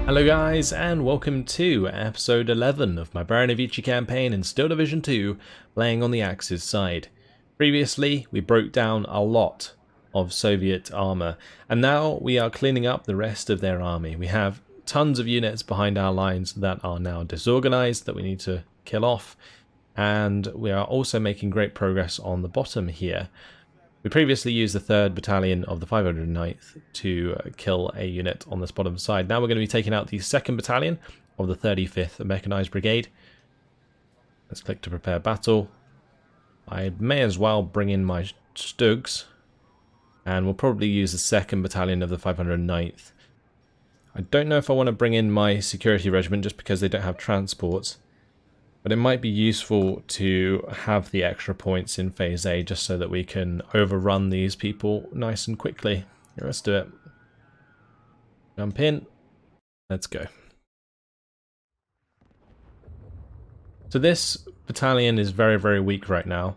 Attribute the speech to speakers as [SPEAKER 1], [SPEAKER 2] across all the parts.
[SPEAKER 1] Hello guys, and welcome to episode 11 of my Baranavichy campaign in Steel Division 2, playing on the Axis side. Previously, we broke down a lot of Soviet armour, and now we are cleaning up the rest of their army. We have tons of units behind our lines that are now disorganised that we need to kill off, and we are also making great progress on the bottom here. We previously used the 3rd Battalion of the 509th to kill a unit on this bottom side. Now we're going to be taking out the 2nd Battalion of the 35th Mechanised Brigade. Let's click to prepare battle. I may as well bring in my Stugs, and we'll probably use the 2nd Battalion of the 509th. I don't know if I want to bring in my Security Regiment just because they don't have transports. But it might be useful to have the extra points in Phase A just so that we can overrun these people nice and quickly. Here, let's do it. Jump in. Let's go. So this battalion is very, very weak right now.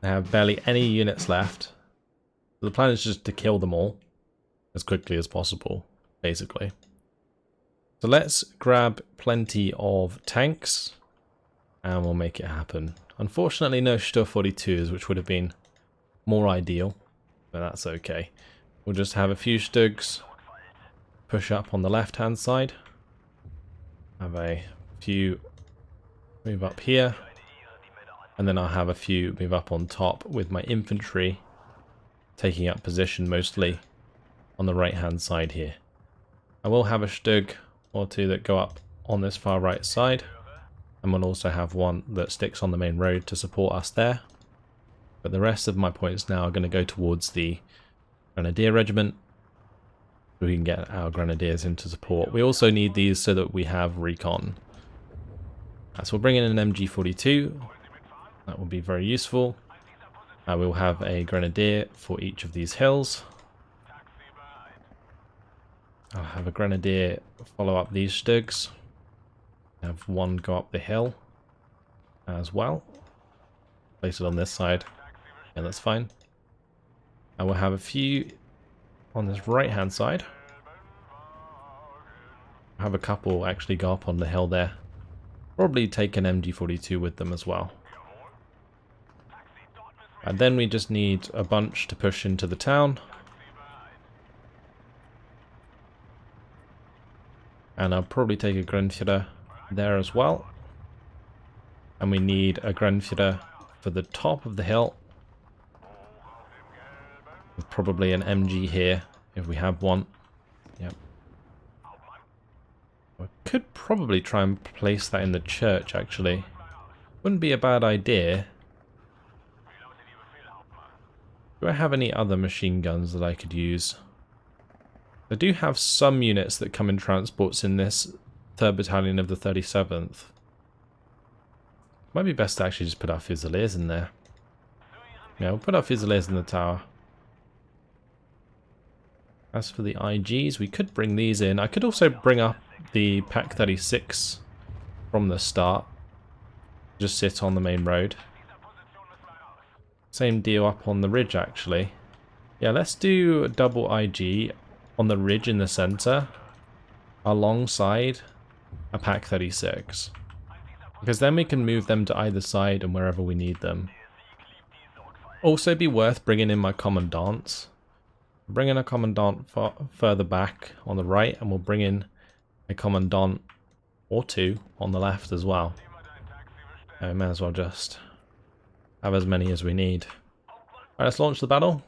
[SPEAKER 1] They have barely any units left. So the plan is just to kill them all as quickly as possible, basically. So let's grab plenty of tanks and we'll make it happen. Unfortunately no Stu-42s, which would have been more ideal, but that's okay. We'll just have a few Stugs push up on the left hand side. Have a few move up here, and then I'll have a few move up on top with my infantry taking up position mostly on the right hand side here. I will have a Stug or two that go up on this far right side, and we'll also have one that sticks on the main road to support us there. But the rest of my points now are going to go towards the Grenadier Regiment, so we can get our Grenadiers into support. We also need these so that we have recon. So we'll bring in an MG42, that will be very useful. We'll have a Grenadier for each of these hills. I'll have a Grenadier follow up these Stugs. Have one go up the hill as well. Place it on this side. Yeah, that's fine. And we'll have a few on this right hand side. I'll have a couple actually go up on the hill there. Probably take an MG42 with them as well. And then we just need a bunch to push into the town. And I'll probably take a Grenadier there as well. And we need a Grenadier for the top of the hill. With probably an MG here, if we have one. Yep. I could probably try and place that in the church, actually. Wouldn't be a bad idea. Do I have any other machine guns that I could use? I do have some units that come in transports in this 3rd Battalion of the 37th. Might be best to actually just put our Fusiliers in there. Yeah, we'll put our Fusiliers in the tower. As for the IGs, we could bring these in. I could also bring up the Pak 36 from the start. Just sit on the main road. Same deal up on the ridge, actually. Yeah, let's do a double IG on the ridge in the center, alongside a Pak 36. Because then we can move them to either side and wherever we need them. Also be worth bringing in my commandants. Bring in a commandant further back on the right, and we'll bring in a commandant or two on the left as well. I may as well just have as many as we need. Alright, let's launch the battle.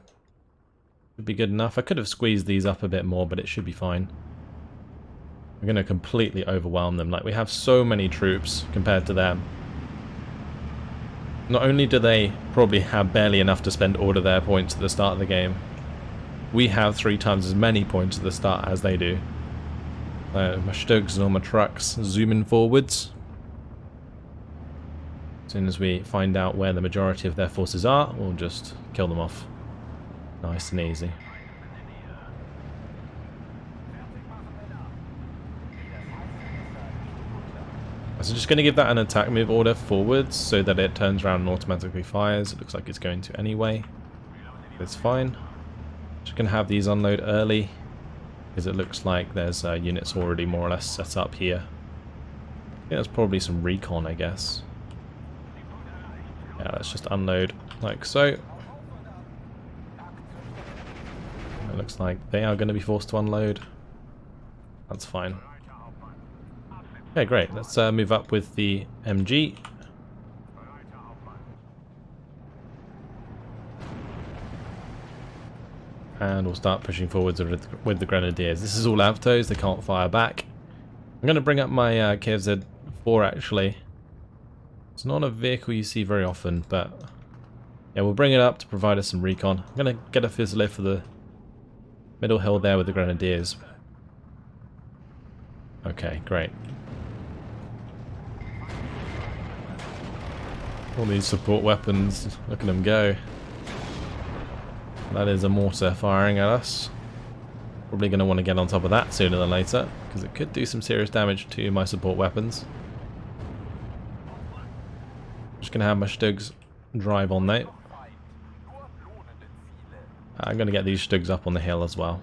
[SPEAKER 1] Should be good enough. I could have squeezed these up a bit more, but it should be fine. We're going to completely overwhelm them. Like, we have so many troops compared to them. Not only do they probably have barely enough to spend all of their points at the start of the game, we have 3 times as many points at the start as they do. My Stugs and all my trucks zooming forwards. As soon as we find out where the majority of their forces are, we'll just kill them off. Nice and easy. So just going to give that an attack move order forwards so that it turns around and automatically fires. It looks like it's going to anyway. It's fine. Just going to have these unload early because it looks like there's units already more or less set up here. I think there's probably some recon, I guess. Yeah, let's just unload like so. It looks like they are going to be forced to unload. That's fine. Okay, great. Let's move up with the MG. And we'll start pushing forwards with the Grenadiers. This is all Avtos, they can't fire back. I'm going to bring up my KFZ-4 actually. It's not a vehicle you see very often, but yeah, we'll bring it up to provide us some recon. I'm going to get a Fusilier for the middle hill there with the Grenadiers. Okay, great. All these support weapons, look at them go. That is a mortar firing at us. Probably going to want to get on top of that sooner than later, because it could do some serious damage to my support weapons. Just going to have my Stugs drive on now. I'm going to get these Stugs up on the hill as well.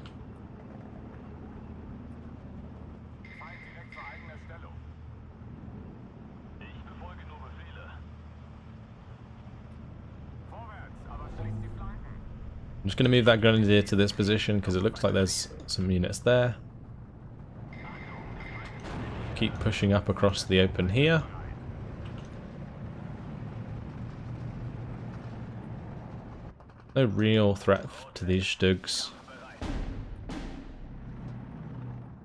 [SPEAKER 1] I'm just going to move that Grenadier to this position because it looks like there's some units there. Keep pushing up across the open here. No real threat to these Stugs.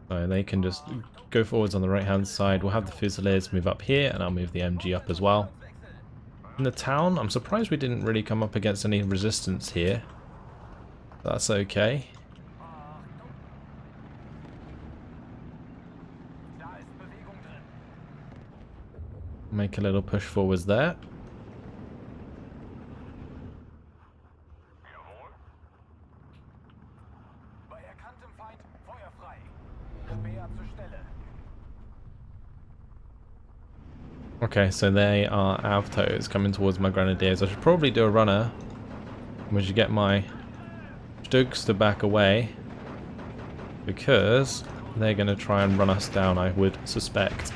[SPEAKER 1] So they can just go forwards on the right hand side. We'll have the Fusiliers move up here and I'll move the MG up as well. In the town, I'm surprised we didn't really come up against any resistance here. That's okay. Make a little push forwards there. Okay, so they are Avtos coming towards my Grenadiers. I should probably do a runner. We should get my Stugs to back away, because they're going to try and run us down, I would suspect.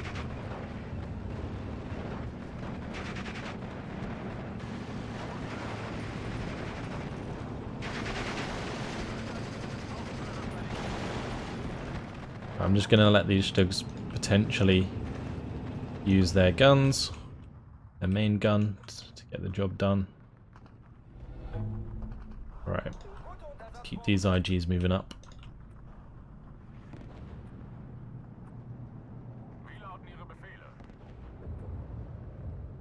[SPEAKER 1] I'm just going to let these Stugs potentially use their guns, their main gun, to get the job done. Right. Keep these IGs moving up.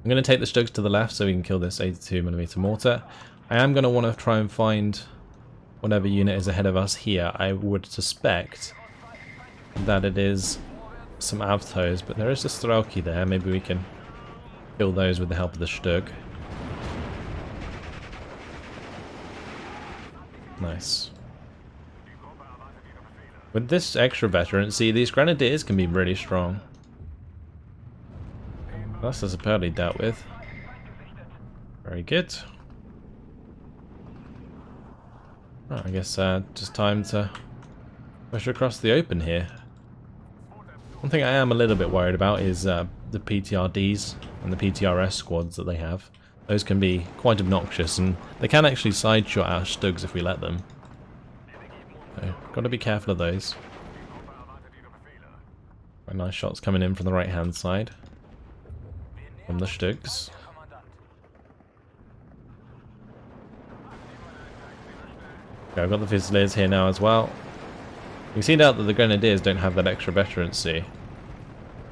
[SPEAKER 1] I'm going to take the Stugs to the left so we can kill this 82mm mortar. I am going to want to try and find whatever unit is ahead of us here. I would suspect that it is some Avtos, but there is a Strelki there. Maybe we can kill those with the help of the Stug. Nice. With this extra veterancy, these Grenadiers can be really strong. That's superbly dealt with. Very good. Oh, I guess just time to push across the open here. One thing I am a little bit worried about is the PTRDs and the PTRS squads that they have. Those can be quite obnoxious, and they can actually sideshot our Stugs if we let them. So, got to be careful of those. Very nice shots coming in from the right hand side from the Stugs. Okay, I've got the Fusiliers here now as well. You can see now that the Grenadiers don't have that extra veterancy.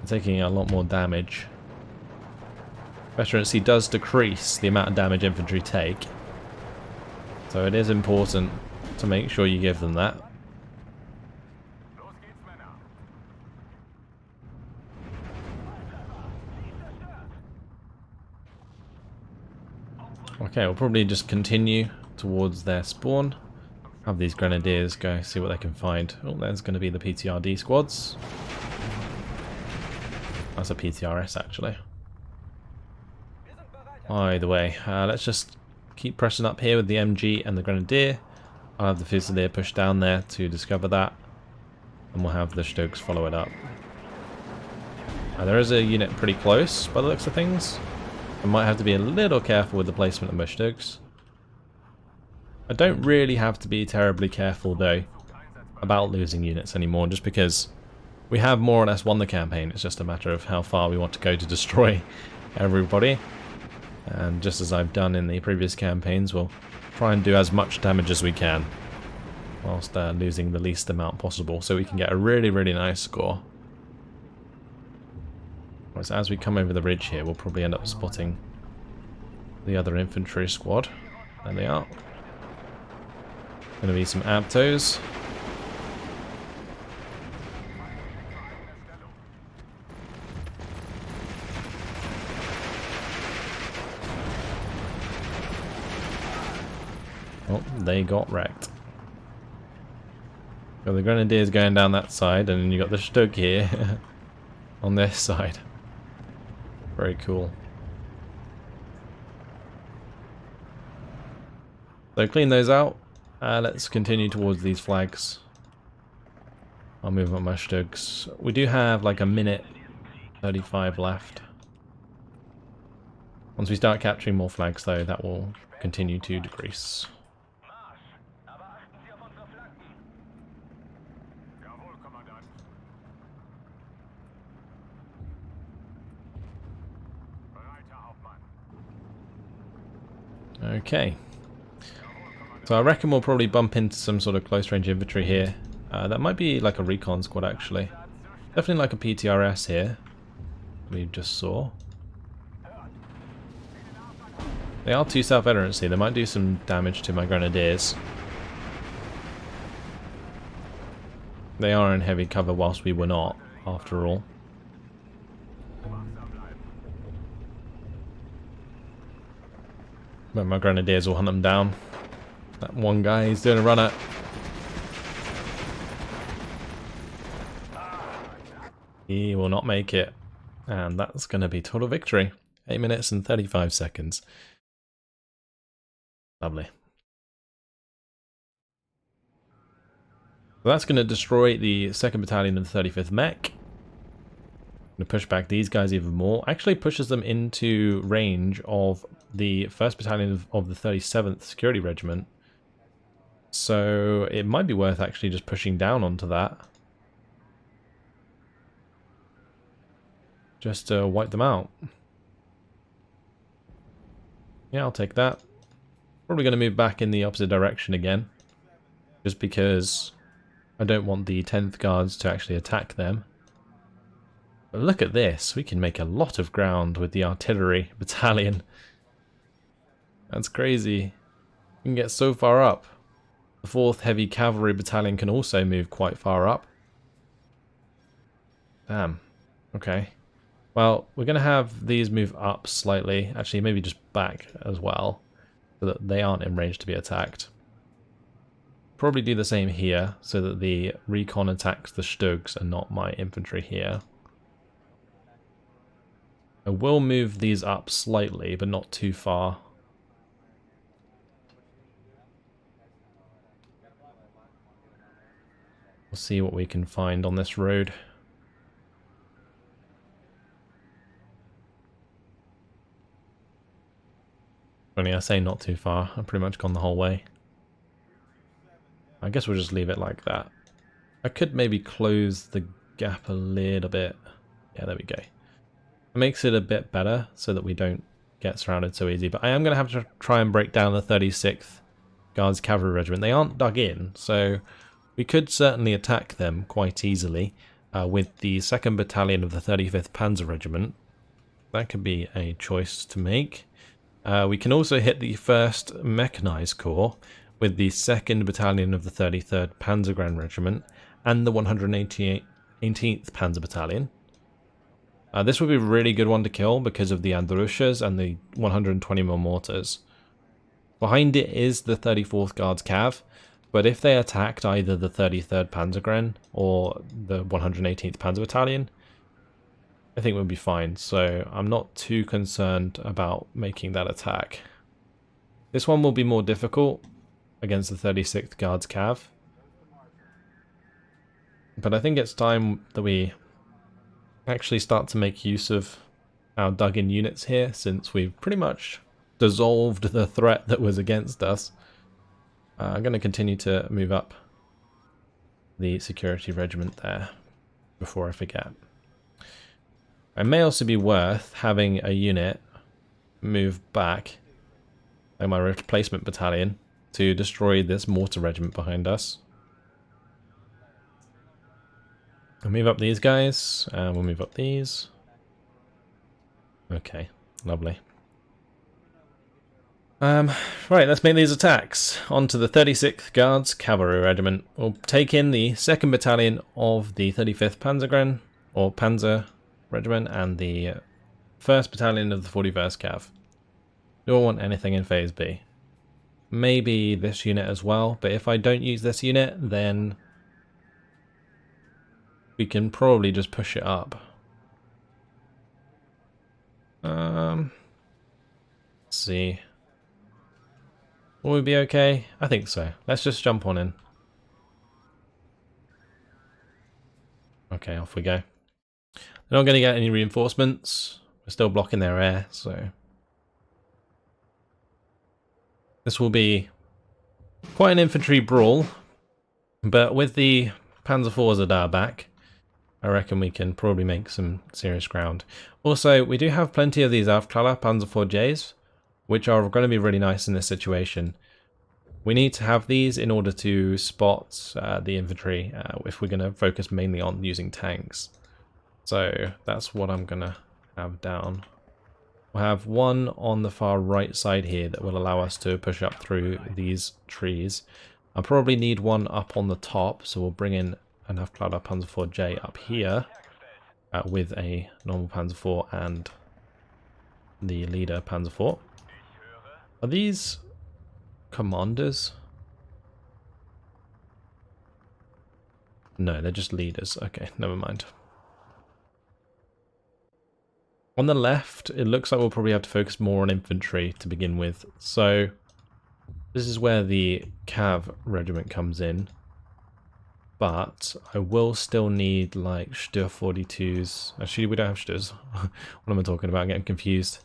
[SPEAKER 1] They're taking a lot more damage. Veterancy does decrease the amount of damage infantry take, so it is important to make sure you give them that. Okay, we'll probably just continue towards their spawn. Have these Grenadiers go see what they can find. Oh, there's going to be the PTRD squads. That's a PTRS actually. Either way, let's just keep pressing up here with the MG and the Grenadier. I'll have the Fusilier push down there to discover that. and we'll have the Stugs follow it up. There is a unit pretty close by the looks of things. I might have to be a little careful with the placement of my Stugs. I don't really have to be terribly careful though about losing units anymore, just because we have more or less won the campaign. It's just a matter of how far we want to go to destroy everybody. And just as I've done in the previous campaigns, we'll try and do as much damage as we can, whilst losing the least amount possible, so we can get a really, really nice score. Right, so as we come over the ridge here, we'll probably end up spotting the other infantry squad. There they are. Gonna be some Abtos. Oh, they got wrecked. Got the Grenadiers going down that side, and then you got the Stug here on this side. Very cool. So clean those out. Let's continue towards these flags. I'll move on my Stugs. We do have like a minute 35 left. Once we start capturing more flags though, that will continue to decrease. Okay. So I reckon we'll probably bump into some sort of close range infantry here. That might be like a recon squad actually. Definitely like a PTRS here. We just saw. They are too self-evident, see. They might do some damage to my Grenadiers. They are in heavy cover whilst we were not, after all. But my Grenadiers will hunt them down. That one guy, he's doing a runner. He will not make it. And that's going to be total victory. 8 minutes and 35 seconds. Lovely. So that's going to destroy the 2nd Battalion of the 35th Mech. Going to push back these guys even more. Actually pushes them into range of the 1st Battalion of the 37th Security Regiment. So it might be worth actually just pushing down onto that. Just to wipe them out. Yeah, I'll take that. Probably going to move back in the opposite direction again. Just because I don't want the 10th Guards to actually attack them. But look at this. We can make a lot of ground with the artillery battalion. That's crazy. We can get so far up. The 4th Heavy Cavalry Battalion can also move quite far up. Damn. Okay. Well, we're going to have these move up slightly. Actually, maybe just back as well. So that they aren't in range to be attacked. Probably do the same here. So that the recon attacks the Stugs and not my infantry here. I will move these up slightly, but not too far. We'll see what we can find on this road. Only I say not too far. I've pretty much gone the whole way. I guess we'll just leave it like that. I could maybe close the gap a little bit. Yeah, there we go. It makes it a bit better so that we don't get surrounded so easy. But I am going to have to try and break down the 36th Guards Cavalry Regiment. They aren't dug in, so we could certainly attack them quite easily with the 2nd Battalion of the 35th Panzer Regiment. That could be a choice to make. We can also hit the 1st Mechanized Corps with the 2nd Battalion of the 33rd Panzergrenadier Regiment and the 118th Panzer Battalion. This would be a really good one to kill because of the Andrushas and the 120mm mortars. Behind it is the 34th Guards Cav, but if they attacked either the 33rd Panzergren or the 118th Panzer Battalion, I think we'll be fine, so I'm not too concerned about making that attack. This one will be more difficult against the 36th Guards Cav. But I think it's time that we actually start to make use of our dug-in units here, since we've pretty much dissolved the threat that was against us. I'm going to continue to move up the security regiment there before I forget. It may also be worth having a unit move back, like my replacement battalion, to destroy this mortar regiment behind us. We'll move up these guys, and we'll move up these. Okay, lovely. Right, let's make these attacks. On to the 36th Guards Cavalry Regiment. We'll take in the 2nd Battalion of the 35th Panzergren, or Panzer Regiment, and the 1st Battalion of the 41st Cav. Do I want anything in Phase B? Maybe this unit as well, but if I don't use this unit, then we can probably just push it up. Let's see. Will we be okay? I think so. Let's just jump on in. Okay, off we go. They're not going to get any reinforcements. We're still blocking their air, so this will be quite an infantry brawl. But with the Panzer IVs at our back, I reckon we can probably make some serious ground. Also, we do have plenty of these Aufklärer Panzer IVJs, which are going to be really nice in this situation. We need to have these in order to spot the infantry if we're going to focus mainly on using tanks. So that's what I'm going to have down. We'll have one on the far right side here that will allow us to push up through these trees. I'll probably need one up on the top, so we'll bring in an Aufklärer Panzer IVJ up here with a normal Panzer IV and the leader Panzer IV. Are these commanders? No, they're just leaders. Okay, never mind. On the left, it looks like we'll probably have to focus more on infantry to begin with. So this is where the Cav regiment comes in. But I will still need like Stür 42s. Actually, we don't have Sturs. What am I talking about? I'm getting confused.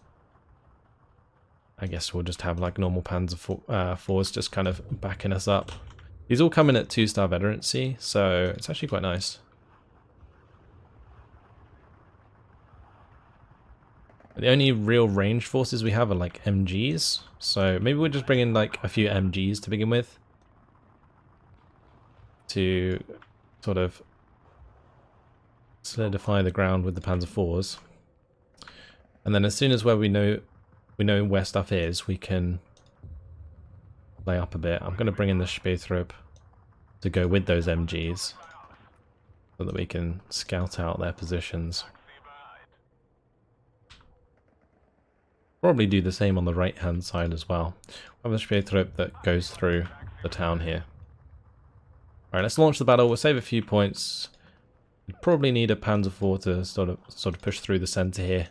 [SPEAKER 1] I guess we'll just have like normal Panzer IVs just kind of backing us up. These all come in at 2-star veterancy, so it's actually quite nice. The only real range forces we have are like MGs, so maybe we'll just bring in like a few MGs to begin with, to sort of solidify the ground with the Panzer IVs. And then as soon as we know where stuff is, we can lay up a bit. I'm going to bring in the Spätrupp to go with those MGs so that we can scout out their positions. Probably do the same on the right hand side as well. We have a Spätrupp that goes through the town here. Alright, let's launch the battle. We'll save a few points. We probably need a Panzer IV to sort of push through the centre here.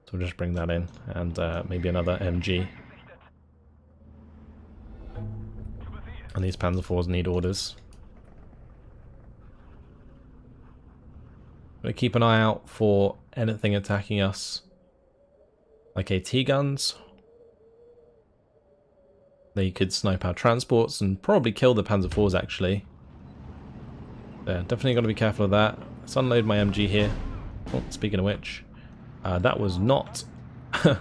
[SPEAKER 1] So we'll just bring that in, and maybe another MG. And these Panzer IVs need orders. I'm going to keep an eye out for anything attacking us, like AT guns. They could snipe our transports and probably kill the Panzer IVs actually. Yeah, definitely got to be careful of that. Let's unload my MG here. Oh, speaking of which, that was not that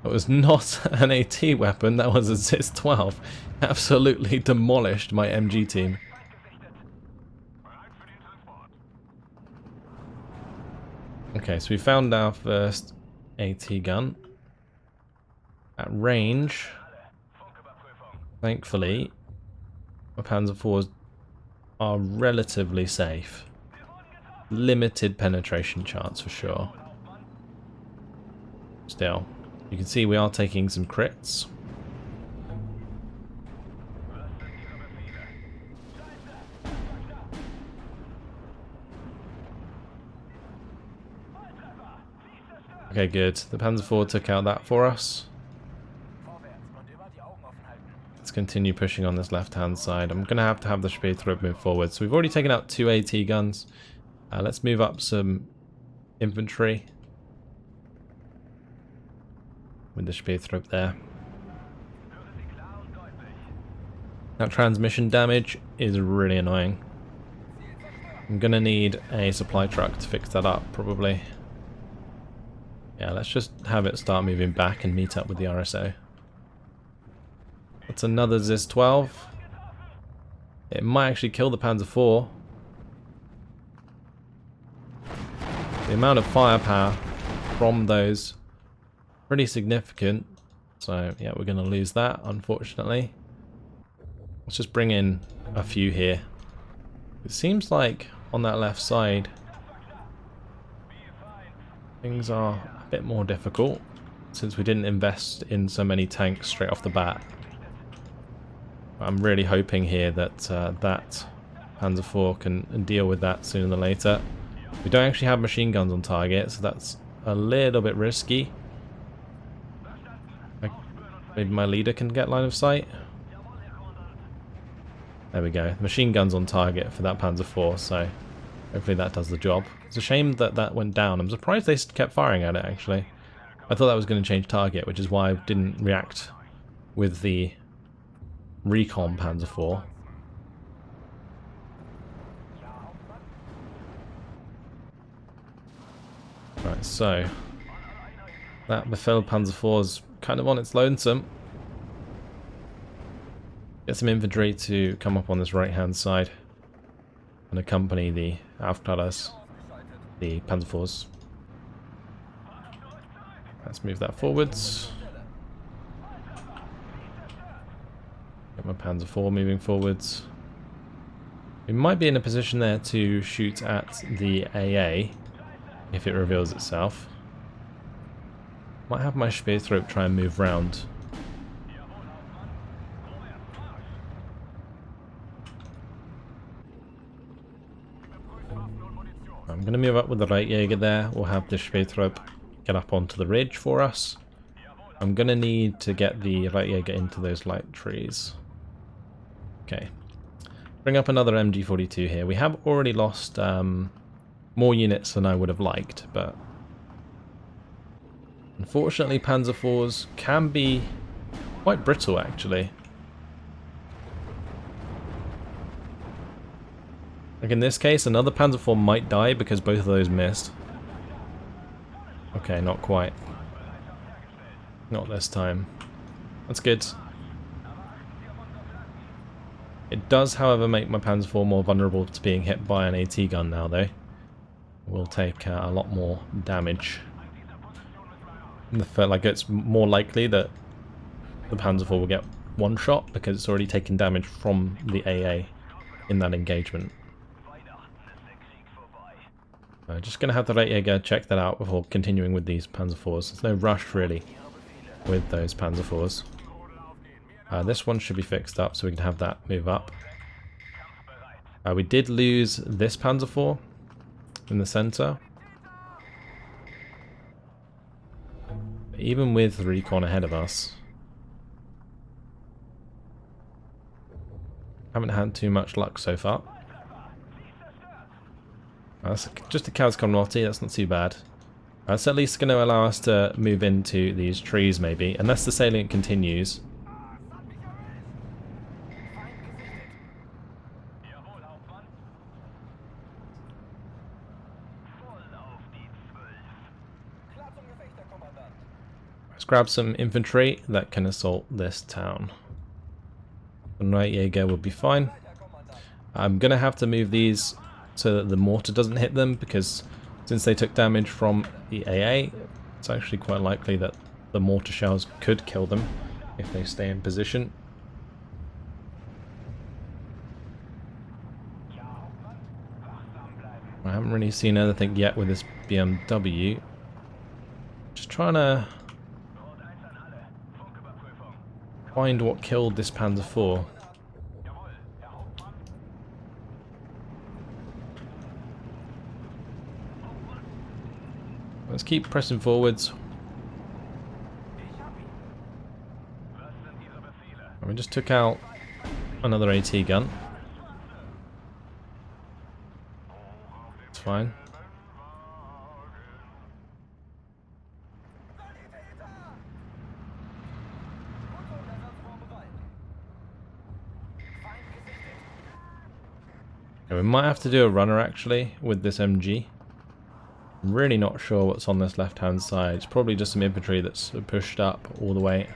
[SPEAKER 1] was not an AT weapon. That was a ZIS-12. Absolutely demolished my MG team. Okay, so we found our first AT gun at range. Thankfully, my Panzer IVs are relatively safe. Limited penetration chance for sure. Still, you can see we are taking some crits. Okay, good. The Panzer IV took out that for us. Let's continue pushing on this left-hand side. I'm going to have the Spähtrupp move forward. So we've already taken out 2 AT guns. Let's move up some infantry with the Spähtrupp there. That transmission damage is really annoying. I'm going to need a supply truck to fix that up, probably. Yeah, let's just have it start moving back and meet up with the RSO. That's another ZIS-12. It might actually kill the Panzer IV. The amount of firepower from those pretty significant. So yeah, we're going to lose that, unfortunately. Let's just bring in a few here. It seems like on that left side things are a bit more difficult since we didn't invest in so many tanks straight off the bat. I'm really hoping here that that Panzer IV can deal with that sooner than later. We don't actually have machine guns on target, so that's a little bit risky. Maybe my leader can get line of sight. There we go. Machine guns on target for that Panzer IV, so hopefully that does the job. It's a shame that that went down. I'm surprised they kept firing at it, actually. I thought that was going to change target, which is why I didn't react with the recon Panzer IV. Right, so that Befehl Panzer IV is kind of on its lonesome. Get some infantry to come up on this right hand side and accompany the Aufklärers, the Panzer IVs. Let's move that forwards. Get my Panzer IV moving forwards. We might be in a position there to shoot at the AA if it reveals itself. Might have my Spähtrupp try and move round. I'm going to move up with the Reitjäger there. We'll have the Spähtrupp get up onto the ridge for us. I'm going to need to get the Reitjäger into those light trees. Okay. Bring up another MG42 here. We have already lost more units than I would have liked, but unfortunately Panzer IVs can be quite brittle, actually. Like in this case, another Panzer IV might die because both of those missed. Okay, not quite. Not this time. That's good. It does, however, make my Panzer IV more vulnerable to being hit by an AT gun now, though. We'll take a lot more damage. Like it's more likely that the Panzer IV will get one shot because it's already taken damage from the AA in that engagement. Just going to have the Reitjäger check that out before continuing with these Panzer IVs. There's no rush, really, with those Panzer IVs. This one should be fixed up so we can have that move up. We did lose this Panzer IV in the center. Even with the recon ahead of us, haven't had too much luck so far. That's just a Chaos Commonwealty, that's not too bad. That's at least going to allow us to move into these trees, maybe, unless the salient continues. Let's grab some infantry that can assault this town. The Reitjäger will be fine. I'm going to have to move these so that the mortar doesn't hit them, because since they took damage from the AA, it's actually quite likely that the mortar shells could kill them if they stay in position. I haven't really seen anything yet with this BMW. Just trying to find what killed this Panzer IV. Let's keep pressing forwards. We just took out another AT gun. It's fine. Okay, we might have to do a runner actually with this MG. I'm really not sure what's on this left hand side. It's probably just some infantry that's pushed up all the way.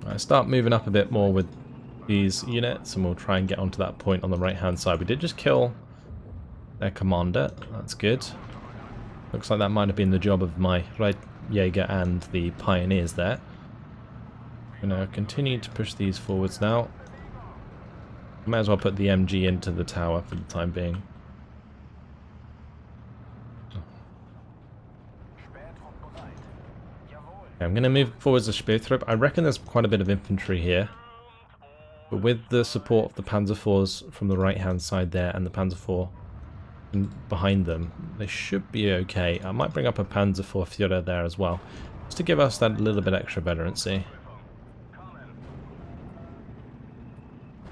[SPEAKER 1] I start moving up a bit more with these units and we'll try and get onto that point on the right hand side. We did just kill their commander, that's good. Looks like that might have been the job of my right Jaeger and the pioneers there. I'm going to continue to push these forwards now. Might as well put the MG into the tower for the time being. Okay, I'm going to move forwards to Speertrupp. I reckon there's quite a bit of infantry here. But with the support of the Panzer IVs from the right hand side there and the Panzer IV behind them, they should be okay. I might bring up a Panzer IV Führer there as well, just to give us that little bit extra veterancy.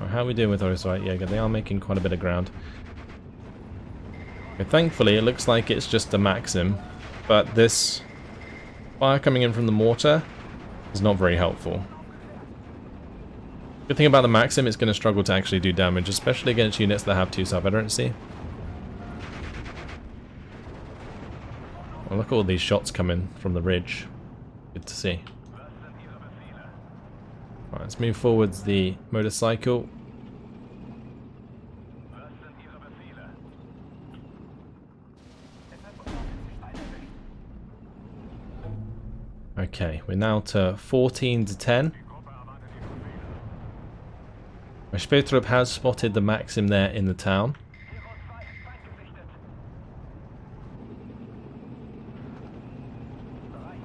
[SPEAKER 1] Right, how are we doing with those right Jaeger? They are making quite a bit of ground. Okay, thankfully it looks like it's just a Maxim, but this fire coming in from the mortar is not very helpful. Good thing about the Maxim, it's going to struggle to actually do damage, especially against units that have 2-star veterancy. Well, look at all these shots coming from the ridge. Good to see. Right, let's move forwards the motorcycle. Okay, we're now to 14 to 10. My Speertrupp has spotted the Maxim there in the town.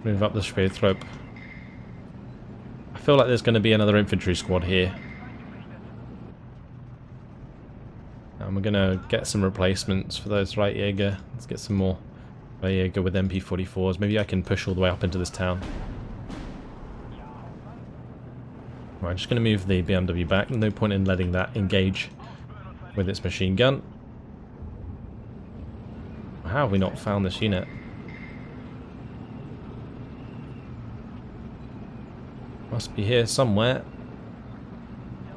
[SPEAKER 1] Move up the Speertrupp. I feel like there's going to be another infantry squad here. And we're going to get some replacements for those right Jaeger. Let's get some more right Jaeger with MP44s. Maybe I can push all the way up into this town. Right, I'm just going to move the BMW back. No point in letting that engage with its machine gun. How have we not found this unit? Must be here somewhere.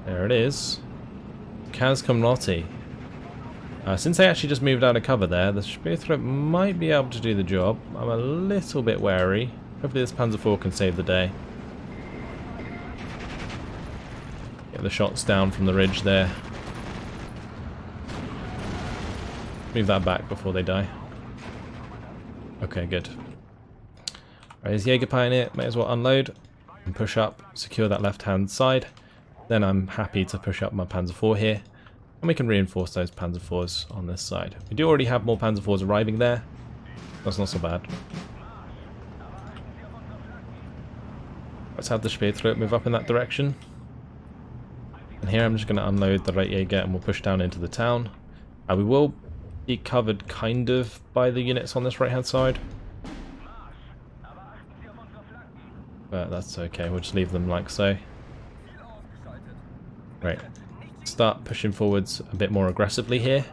[SPEAKER 1] There it is. Kaz Komlotti. Since they actually just moved out of cover there, the Speertrupp might be able to do the job. I'm a little bit wary. Hopefully this Panzer IV can save the day. Get the shots down from the ridge there. Move that back before they die. Okay, good. Right, his Jaeger Pioneer, may as well unload and push up, secure that left hand side. Then I'm happy to push up my Panzer IV here. And we can reinforce those Panzer IVs on this side. We do already have more Panzer IVs arriving there. That's not so bad. Let's have the Speertrupp move up in that direction. And here I'm just going to unload the right Jaeger and we'll push down into the town. We will be covered kind of by the units on this right hand side. But that's okay, we'll just leave them like so. Right, start pushing forwards a bit more aggressively here.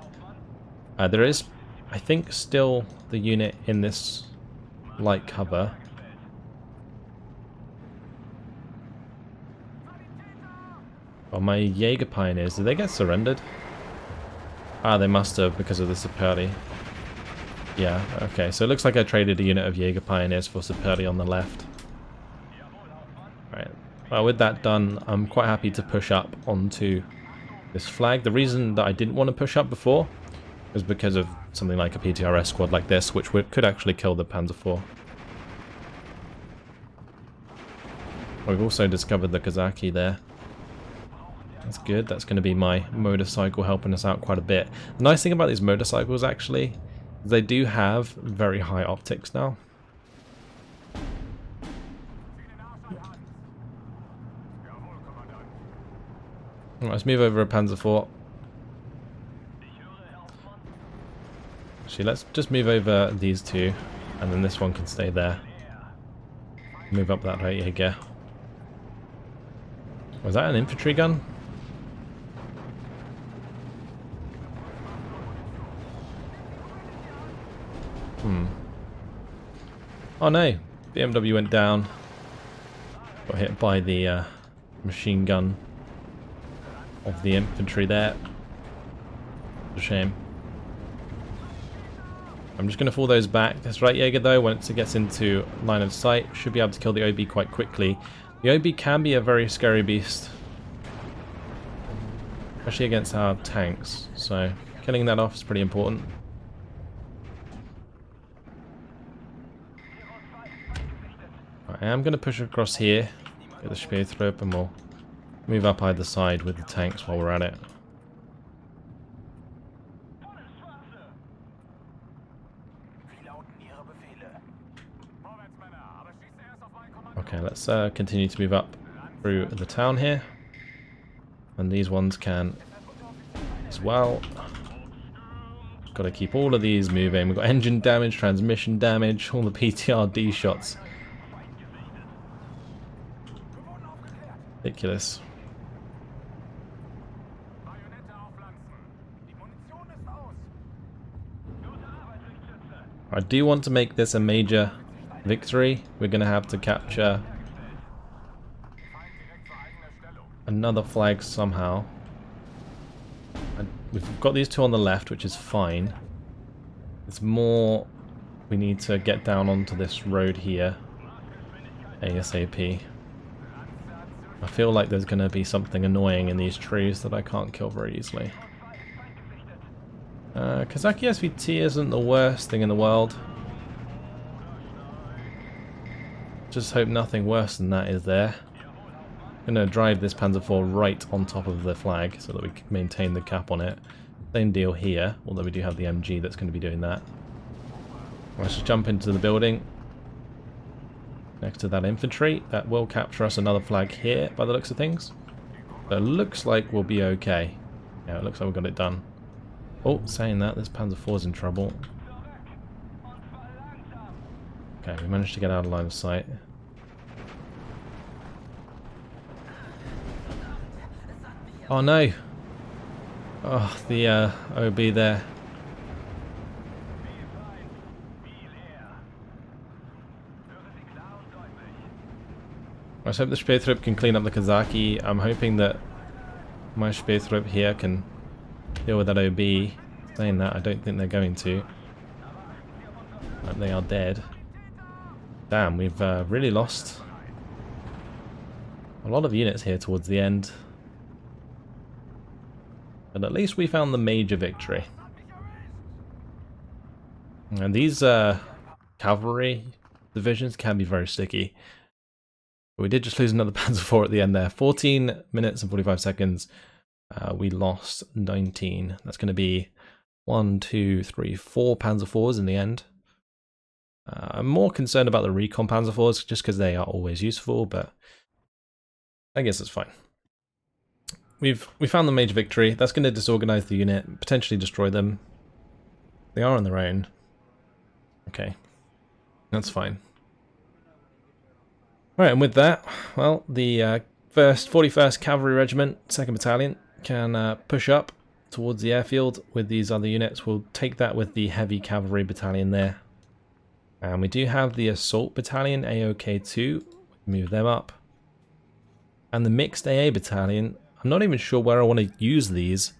[SPEAKER 1] There is, I think, still the unit in this light cover. Oh, my Jaeger Pioneers, did they get surrendered? Ah, they must have because of the Superli. Yeah, okay, so it looks like I traded a unit of Jaeger Pioneers for Superli on the left. Right, well, with that done, I'm quite happy to push up onto this flag. The reason that I didn't want to push up before was because of something like a PTRS squad like this, which could actually kill the Panzer IV. We've also discovered the Kazaki there. That's good. That's going to be my motorcycle helping us out quite a bit. The nice thing about these motorcycles, actually, is they do have very high optics now. Right, let's move over a Panzer IV. Actually, let's just move over these two, and then this one can stay there. Move up that right, Jaeger. Was that an infantry gun? Oh no, BMW went down. Got hit by the machine gun of the infantry there. A shame. I'm just going to fall those back. That's right, Jaeger, though, once it gets into line of sight, should be able to kill the OB quite quickly. The OB can be a very scary beast, especially against our tanks, so killing that off is pretty important. I am going to push across here, get the Speertrupp, and we'll move up either side with the tanks while we're at it. Okay, let's continue to move up through the town here. And these ones can as well. Got to keep all of these moving. We've got engine damage, transmission damage, all the PTRD shots. Ridiculous. I do want to make this a major victory. We're going to have to capture another flag somehow. And we've got these two on the left, which is fine. It's more we need to get down onto this road here ASAP. I feel like there's going to be something annoying in these trees that I can't kill very easily. Kazaki SVT isn't the worst thing in the world. Just hope nothing worse than that is there. I'm going to drive this Panzer IV right on top of the flag so that we can maintain the cap on it. Same deal here, although we do have the MG that's going to be doing that. Let's just jump into the building next to that infantry. That will capture us another flag here by the looks of things. So it looks like we'll be okay. Yeah, it looks like we got it done. Oh, saying that, this Panzer IV is in trouble. Okay, we managed to get out of line of sight. Oh no! Oh, the OB there. I hope the Speertrupp can clean up the Kazaki. I'm hoping that my Speertrupp here can deal with that OB. Saying that, I don't think they're going to. They are dead. Damn, we've really lost a lot of units here towards the end. But at least we found the major victory. And these cavalry divisions can be very sticky. But we did just lose another Panzer IV at the end there. 14 minutes and 45 seconds. We lost 19. That's going to be 1, 2, 3, 4 Panzer IVs in the end. I'm more concerned about the recon Panzer IVs just because they are always useful, but I guess it's fine. We found the major victory. That's going to disorganize the unit, potentially destroy them. They are on their own. Okay, that's fine. Alright, and with that, well, the 41st Cavalry Regiment, 2nd Battalion, can push up towards the airfield with these other units. We'll take that with the Heavy Cavalry Battalion there. And we do have the Assault Battalion, AOK2, move them up. And the Mixed AA Battalion, I'm not even sure where I want to use these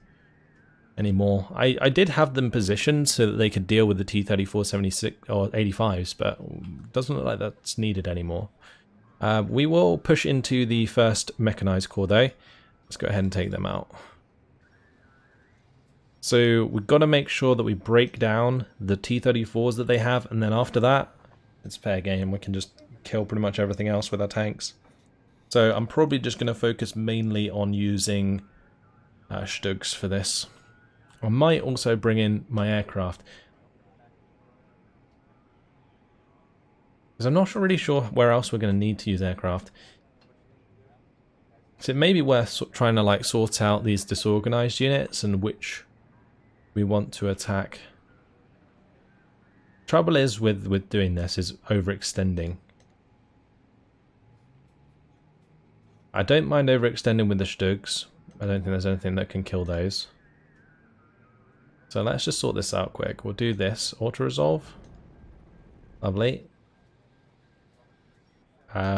[SPEAKER 1] anymore. I did have them positioned so that they could deal with the T-34 76 or 85s, but it doesn't look like that's needed anymore. We will push into the 1st Mechanized Corps though. Let's go ahead and take them out. So we've got to make sure that we break down the T-34s that they have, and then after that, it's fair game. We can just kill pretty much everything else with our tanks. So I'm probably just going to focus mainly on using Stugs for this. I might also bring in my aircraft, because I'm not really sure where else we're going to need to use aircraft. So it may be worth trying to like sort out these disorganized units and which we want to attack Trouble is with doing this is overextending. I don't mind overextending with the Stugs. I don't think there's anything that can kill those. So let's just sort this out quick. We'll do this. Auto-resolve. Lovely.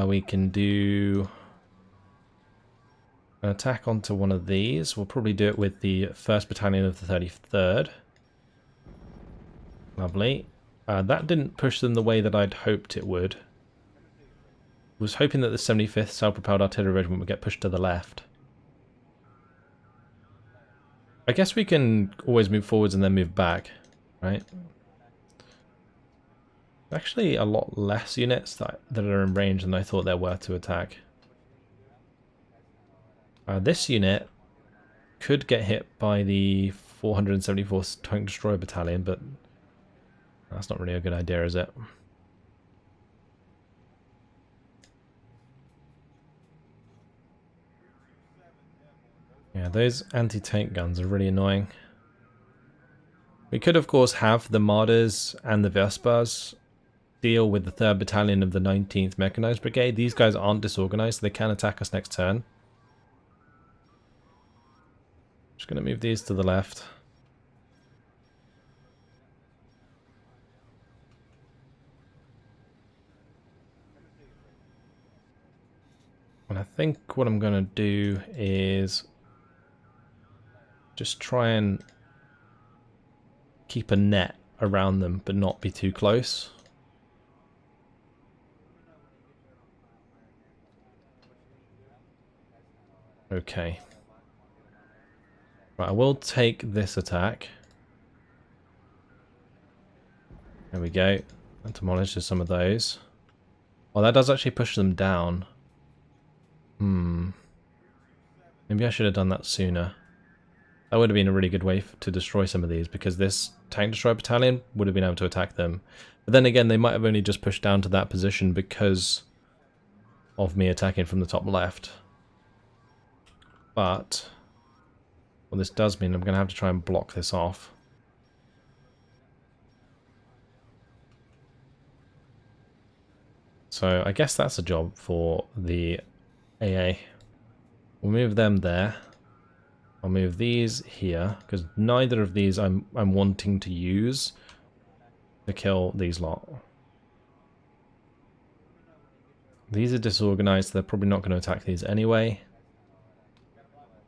[SPEAKER 1] We can do an attack onto one of these. We'll probably do it with the 1st Battalion of the 33rd. Lovely. That didn't push them the way that I'd hoped it would. I was hoping that the 75th Self-Propelled Artillery Regiment would get pushed to the left. I guess we can always move forwards and then move back, right? Actually a lot less units that are in range than I thought there were to attack. This unit could get hit by the 474th Tank Destroyer Battalion, but that's not really a good idea, is it? Yeah, those anti-tank guns are really annoying. We could, of course, have the Martyrs and the Vespas deal with the 3rd Battalion of the 19th Mechanized Brigade. These guys aren't disorganized, so they can attack us next turn. Just going to move these to the left. And I think what I'm going to do is just try and keep a net around them, but not be too close. Okay. Right, I will take this attack. There we go. And demolishes some of those. Oh, that does actually push them down. Maybe I should have done that sooner. That would have been a really good way to destroy some of these, because this Tank Destroyer Battalion would have been able to attack them. But then again, they might have only just pushed down to that position because of me attacking from the top left. But what this does mean, I'm going to have to try and block this off. So I guess that's a job for the AA. We'll move them there. I'll move these here, because neither of these I'm wanting to use to kill these lot. These are disorganized, so they're probably not going to attack these anyway.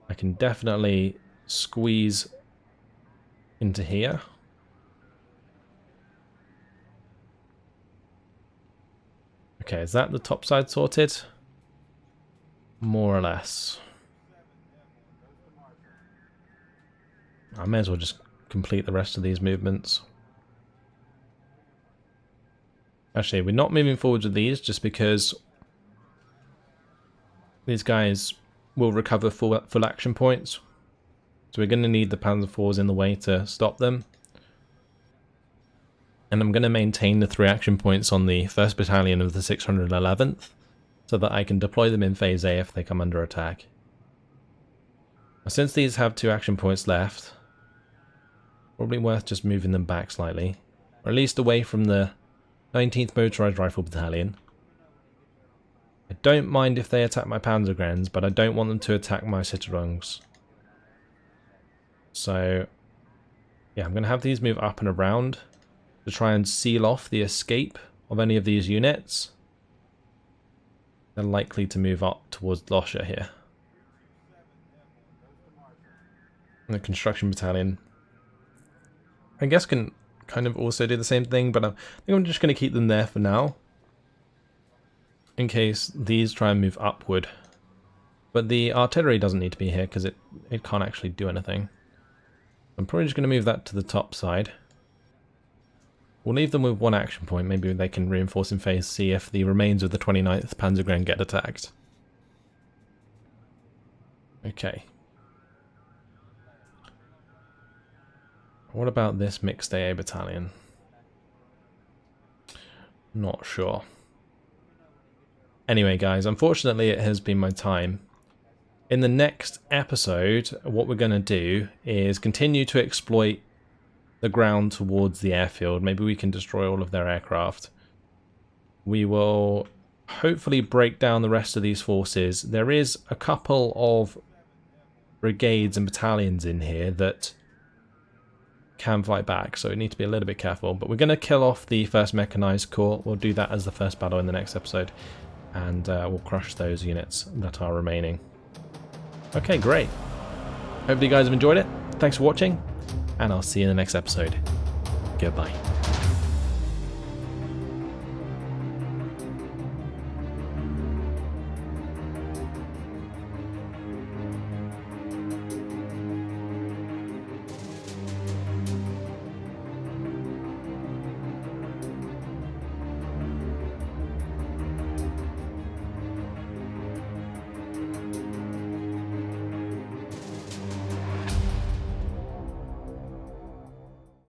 [SPEAKER 1] I can definitely squeeze into here. Okay, is that the top side sorted? More or less. I may as well just complete the rest of these movements. Actually, we're not moving forwards with these just because these guys will recover full action points. So we're going to need the Panzer IVs in the way to stop them. And I'm going to maintain the 3 action points on the 1st Battalion of the 611th so that I can deploy them in Phase A if they come under attack. Now, since these have 2 action points left, probably worth just moving them back slightly, or at least away from the 19th Motorized Rifle Battalion. I don't mind if they attack my Panzergrenz, but I don't want them to attack my Citerungs. So, yeah, I'm going to have these move up and around to try and seal off the escape of any of these units. They're likely to move up towards Losha here. And the Construction Battalion, I guess, can kind of also do the same thing, but I think I'm just going to keep them there for now, in case these try and move upward. But the artillery doesn't need to be here because it can't actually do anything. I'm probably just going to move that to the top side. We'll leave them with 1 action point. Maybe they can reinforce in Phase C if the remains of the 29th Panzergrenz get attacked. Okay. What about this mixed AA battalion? Not sure. Anyway, guys, unfortunately it has been my time. In the next episode, what we're going to do is continue to exploit the ground towards the airfield. Maybe we can destroy all of their aircraft. We will hopefully break down the rest of these forces. There is a couple of brigades and battalions in here that can fight back, so we need to be a little bit careful. But we're going to kill off the 1st Mechanized Corps. We'll do that as the first battle in the next episode, and we'll crush those units that are remaining. Okay, great. Hopefully you guys have enjoyed it. Thanks for watching, and I'll see you in the next episode. Goodbye.